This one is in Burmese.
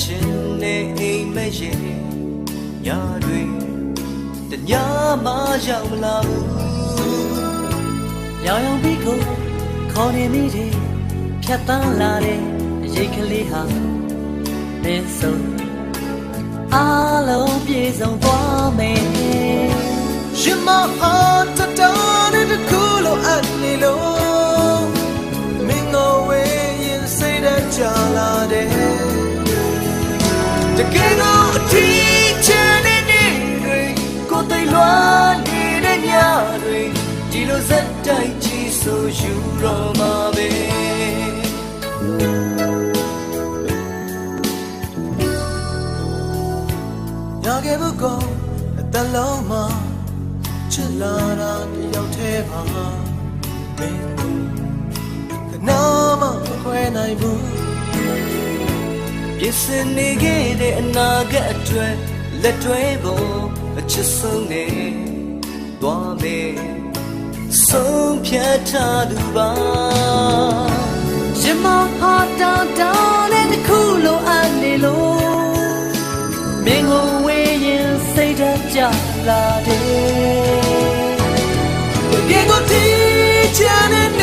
ချင်တဲ့အိမ်မက်ရဲ့ညာတွေတညမှရောက်မလာဘူးရောင်ရောင်ပြီးကိုခေါ်နေမိတယ်ဖြတ်တန်းလာတဲ့အရိတ်ကလေးဟာမင်းဆုံးအားလုံးပြေဆုံးသွားမယ်ရင်မအားတတော်တဲ့တစ်ခုလိုအပ်နေလို့မင်းကိုဝေးရင်စိတ်ဓာတ်ကြလာတယ်တကယ်ကိုအထီးချမ်းတဲ့နေ့တွေကိုသိလွှမ်းနေတဲ့ညတွေဒီလိုစက်တိုက်ကြီးဆိုယူတော့မှာပဲညကေဘူးကအတလုံးမှာချလာတာတယောက်တည်းပါမင်းကနာမခွဲနိုင်ဘူးပြစ်စင်နေခဲ့တဲ့အနာဂတ်အတွက်လက်တွဲဖို့အချစ်ဆုံးနေသွားမယ်ဆုံးဖြတ်ထားသူပါရင်မဟာတောင်းတောင်းတဲ့တစ်ခုလိုအပ်နေလို့မင်းကိုဝေးရင်စိတ်ဓာတ်ကြလာတယ်တကယ်ကိုတီးချမ်းတဲ့